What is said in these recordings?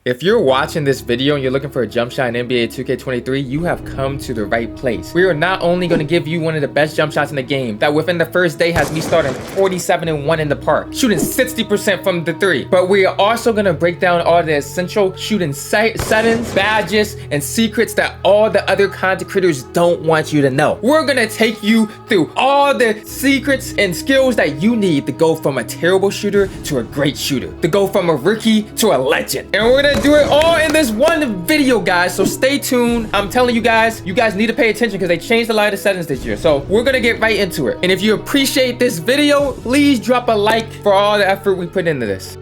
If you're watching this video and you're looking for a jump shot in NBA 2K23, you have come to the right place. We are not only going to give you one of the best jump shots in the game that within the first day has me starting 47-1 in the park, shooting 60% from the three, but we are also going to break down all the essential shooting settings, badges, and secrets that all the other content creators don't want you to know. We're going to take you through all the secrets and skills that you need to go from a terrible shooter to a great shooter, to go from a rookie to a legend. And we're going to do it all in this one video, guys, so stay tuned. I'm telling you guys need to pay attention because they changed a lot of the settings this year. So we're gonna get right into it. And if you appreciate this video, please drop a like for all the effort we put into this.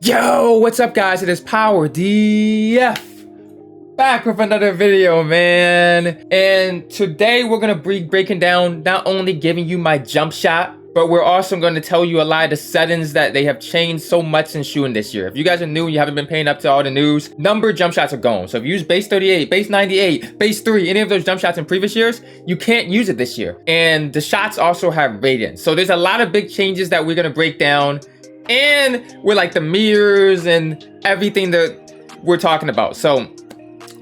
Yo, what's up, guys? It is PowerDF back with another video, man. And today we're gonna be breaking down, not only giving you my jump shot, but we're also going to tell you a lot of the settings that they have changed so much in shooting this year. If you guys are new and you haven't been paying up to all the news, number jump shots are gone. So if you use base 38, base 98, base 3, any of those jump shots in previous years, you can't use it this year. And the shots also have radiance. So there's a lot of big changes that we're going to break down. And we're like the meters and everything that we're talking about. So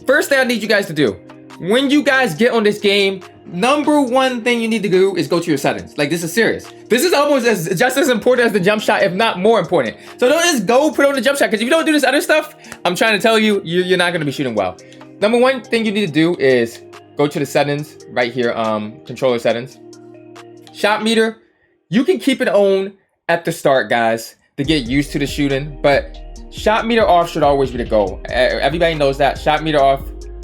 first thing I need you guys to do, when you guys get on this game, number one thing you need to do is go to your settings. Like, this is serious. This is almost just as important as the jump shot, if not more important. So don't just go put on the jump shot, because if you don't do this other stuff, I'm trying to tell you, you're not going to be shooting well. Number one thing you need to do is go to the settings right here, controller settings. Shot meter, you can keep it on at the start, guys, to get used to the shooting, but shot meter off should always be the goal. Everybody knows that. Shot meter off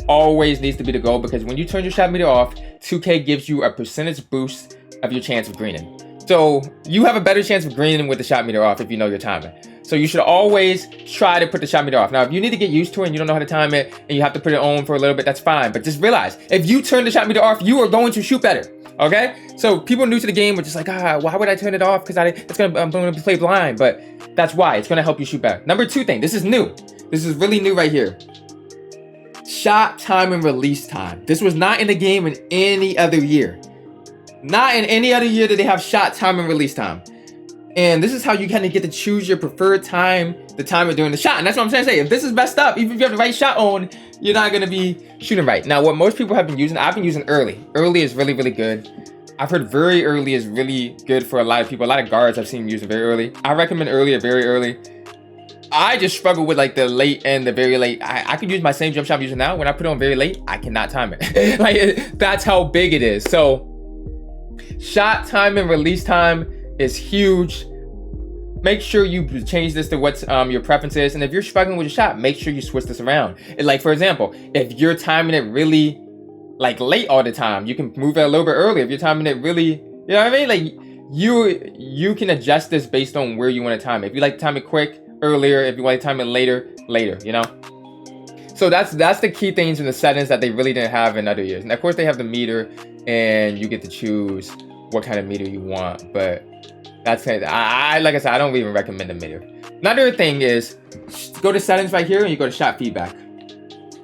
always needs to be the goal, because when you turn your shot meter off, 2K gives you a percentage boost of your chance of greening. So you have a better chance of greening with the shot meter off if you know your timing. So you should always try to put the shot meter off. Now, if you need to get used to it and you don't know how to time it and you have to put it on for a little bit, that's fine. But just realize, if you turn the shot meter off, you are going to shoot better. Okay? So people new to the game are just like, why would I turn it off? Because I'm going to play blind. But that's why. It's going to help you shoot better. Number two thing, this is new. This is really new right here. Shot time and release time. This was not in the game in any other year. Not in any other year did they have shot time and release time. And this is how you kind of get to choose your preferred time, the time of doing the shot. And that's what I'm trying to say. If this is messed up, even if you have the right shot on, you're not going to be shooting right. Now, what most people have been using, I've been using early. Early is really, really good. I've heard very early is really good for a lot of people. A lot of guards I've seen using very early. I recommend early or very early. I just struggle with like the late and the very late. I could use my same jump shot I'm using now. When I put it on very late, I cannot time it. Like, that's how big it is. So shot time and release time is huge. Make sure you change this to what's your preference is. And if you're struggling with your shot, make sure you switch this around. And like, for example, if you're timing it really like late all the time, you can move it a little bit earlier. If you're timing it really, you know what I mean? Like, you can adjust this based on where you want to time it. If you like to time it quick, earlier. If you want to time it later, you know? So that's the key things in the settings that they really didn't have in other years. And of course they have the meter, and you get to choose what kind of meter you want. But that's it. Like I said, I don't even recommend the meter. Another thing is, go to settings right here and you go to shot feedback.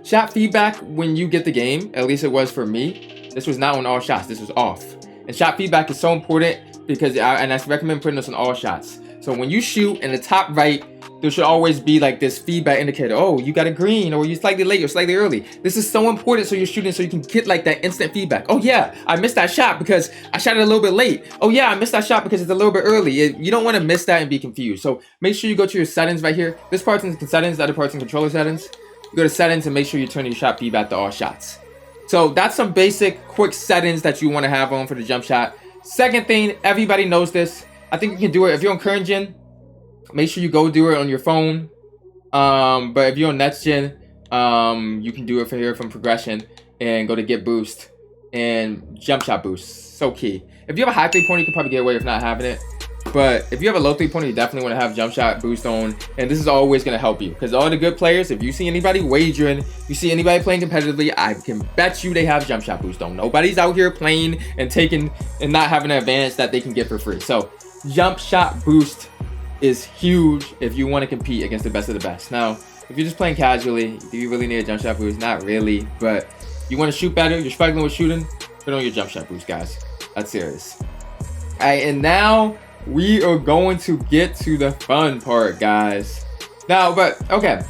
Shot feedback, when you get the game, at least it was for me, this was not on all shots, this was off. And shot feedback is so important because I recommend putting this on all shots. So when you shoot in the top right, there should always be like this feedback indicator. Oh, you got a green, or you're slightly late or slightly early. This is so important so you're shooting so you can get like that instant feedback. Oh yeah, I missed that shot because I shot it a little bit late. Oh yeah, I missed that shot because it's a little bit early. You don't want to miss that and be confused. So make sure you go to your settings right here. This part's in settings, the other part's in controller settings. You go to settings and make sure you turn your shot feedback to all shots. So that's some basic quick settings that you want to have on for the jump shot. Second thing, everybody knows this. I think you can do it if you're on current gen. Make sure you go do it on your phone. But if you're on next gen, you can do it from here from progression and go to get boost and Jumpshot Boost. So key. If you have a high 3-pointer, you can probably get away with not having it. But if you have a low 3-pointer, you definitely want to have Jumpshot Boost on. And this is always going to help you, because all the good players, if you see anybody wagering, you see anybody playing competitively, I can bet you they have Jumpshot Boost on. Nobody's out here playing and taking and not having an advantage that they can get for free. So Jumpshot Boost is huge if you want to compete against the best of the best. Now, if you're just playing casually, do you really need a jump shot boost? Not really, but you want to shoot better, you're struggling with shooting, put on your jump shot boost, guys. That's serious. Alright, and now we are going to get to the fun part, guys. Now, but okay.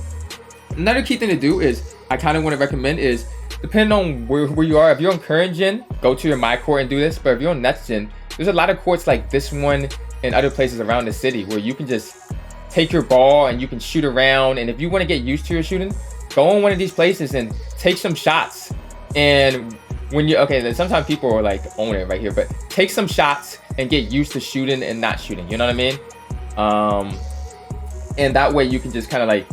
Another key thing to do is, I kind of want to recommend is, depending on where you are, if you're on current gen, go to your my court and do this. But if you're on next gen, there's a lot of courts like this one and other places around the city where you can just take your ball and you can shoot around. And if you want to get used to your shooting, go on one of these places and take some shots. And when you, okay, sometimes people are like own it right here, but take some shots and get used to shooting and not shooting. You know what I mean? And that way you can just kind of like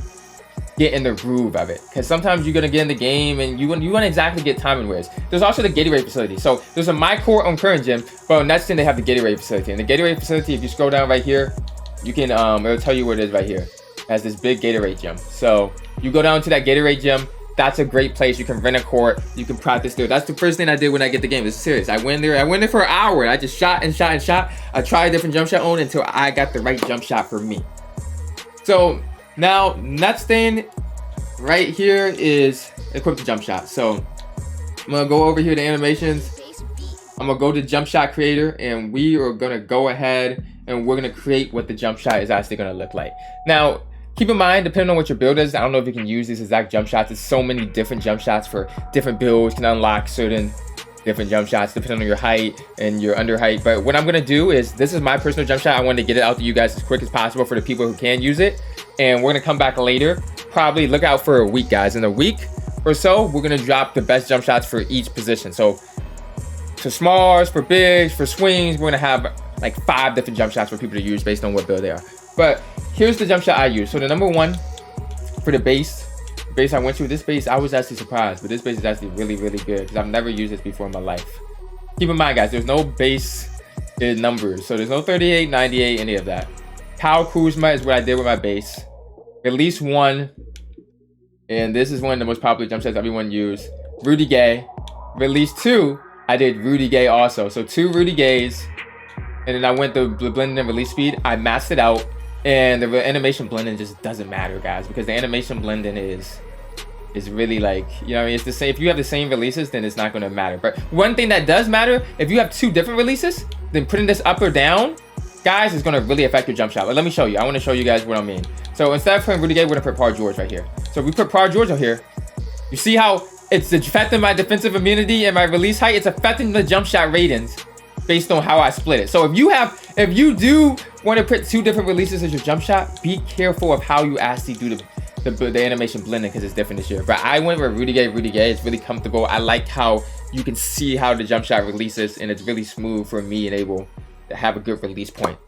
get in the groove of it, because sometimes you're gonna get in the game and you want to exactly get timing whereas. There's also the Gatorade facility. So there's a my court on current gym, but on next gen they have the Gatorade facility. And the Gatorade facility, if you scroll down right here, you can it'll tell you what it is right here. It has this big Gatorade gym. So you go down to that Gatorade gym. That's a great place. You can rent a court. You can practice there. That's the first thing I did when I get the game. This is serious. I went there for an hour. I just shot and shot and shot. I tried different jump shot on until I got the right jump shot for me. So now next thing right here is equip the jump shot. So I'm gonna go over here to animations. I'm gonna go to Jumpshot Creator, and we are gonna go ahead and we're gonna create what the jump shot is actually gonna look like. Now, keep in mind, depending on what your build is, I don't know if you can use these exact jump shots. There's so many different jump shots for different builds, can unlock certain different jump shots depending on your height and your under height. But what I'm gonna do is, this is my personal jump shot. I wanted to get it out to you guys as quick as possible for the people who can use it. And we're gonna come back later. Probably look out for a week, guys. In a week or so, we're gonna drop the best jump shots for each position. So for smalls, for bigs, for swings, we're gonna have like 5 different jump shots for people to use based on what build they are. But here's the jump shot I use. So the number one for the base I went to, this base I was actually surprised, but this base is actually really, really good because I've never used this before in my life. Keep in mind, guys, there's no base in numbers, so there's no 38, 98, any of that. Power Kuzma is what I did with my base. Release 1, and this is one of the most popular jump shots everyone use. Rudy Gay. Release 2, I did Rudy Gay also. So 2 Rudy Gays, and then I went to blending and release speed. I maxed it out, and the animation blending just doesn't matter, guys, because the animation blending is really like, you know what I mean? It's the same. If you have the same releases, then it's not going to matter. But one thing that does matter, if you have 2 different releases, then putting this up or down, guys, is going to really affect your jump shot. But let me show you. I want to show you guys what I mean. So instead of putting Rudy Gay, we're going to put Par George right here. So if we put Par George out here, you see how it's affecting my defensive immunity and my release height? It's affecting the jump shot ratings based on how I split it. So if you do want to put 2 different releases as your jump shot, be careful of how you actually do the animation blending, because it's different this year. But I went with Rudy Gay. It's really comfortable. I like how you can see how the jump shot releases, and it's really smooth for me and able to have a good release point.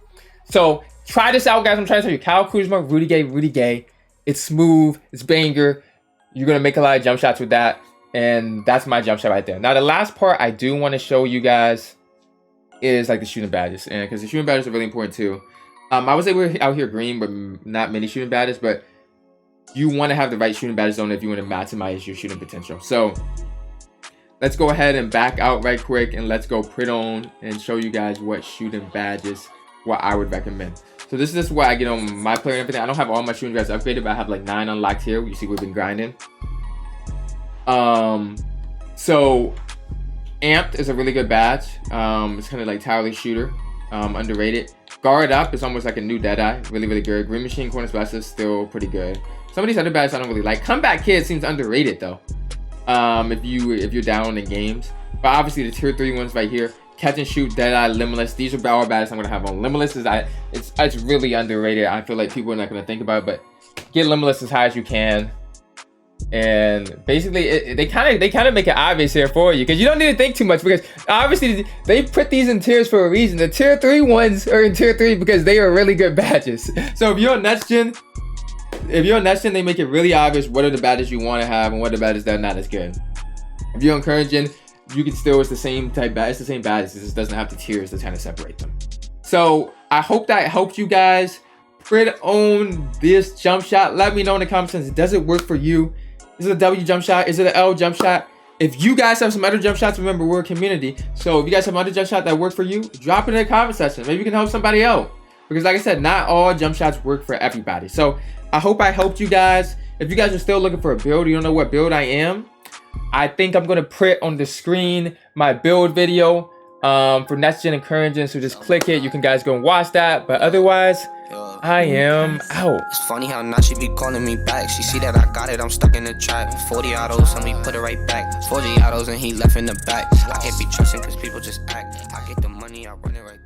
So try this out, guys. I'm trying to show you Kyle Kuzma, Rudy Gay. It's smooth, it's banger. You're gonna make a lot of jump shots with that, and that's my jump shot right there. Now the last part I do want to show you guys is like the shooting badges, and because the shooting badges are really important too. I was able to out here green, but not many shooting badges. But you want to have the right shooting badges on if you want to maximize your shooting potential. So let's go ahead and back out right quick, and let's go put on and show you guys what shooting badges, what I would recommend. So this is what I get on my player and everything. I don't have all my shooting badges upgraded, but I have like 9 unlocked here. You see we've been grinding. So Amped is a really good badge. It's kind of like tireless shooter, underrated. Guard Up is almost like a new Deadeye, really good. Green Machine Corner Specialist, still pretty good. Some of these other badges I don't really like. Comeback Kid seems underrated though, if you're down in games. But obviously the tier 3 ones right here, Catch and Shoot, Deadeye, Limitless. These are all badges I'm gonna have on. Limitless is it's really underrated. I feel like people are not gonna think about it, but get Limitless as high as you can. And basically they kind of make it obvious here for you, because you don't need to think too much, because obviously they put these in tiers for a reason. The tier 3 ones are in tier 3 because they are really good badges. So if you're on next gen, they make it really obvious what are the badges you want to have and what are the badges that are not as good. If you're on current gen, you can still, it's the same type badge, it's the same badges, it just doesn't have the tiers to kind of separate them. So I hope that helped you guys. Put on this jump shot. Let me know in the comments section, does it work for you? Is it a W jump shot? Is it an L jump shot? If you guys have some other jump shots, remember we're a community. So if you guys have other jump shot that work for you, drop it in the comment section. Maybe you can help somebody out. Because like I said, not all jump shots work for everybody. So I hope I helped you guys. If you guys are still looking for a build, you don't know what build I am, I think I'm going to put on the screen my build video. for next gen encouraging. So just click it. You can guys go and watch that. But otherwise, I am out. It's funny how now she be calling me back. She see that I got it, I'm stuck in the trap. 40 autos, and we put it right back. 40 autos and he left in the back. I can't be trusting cause people just act. I get the money, I run it right.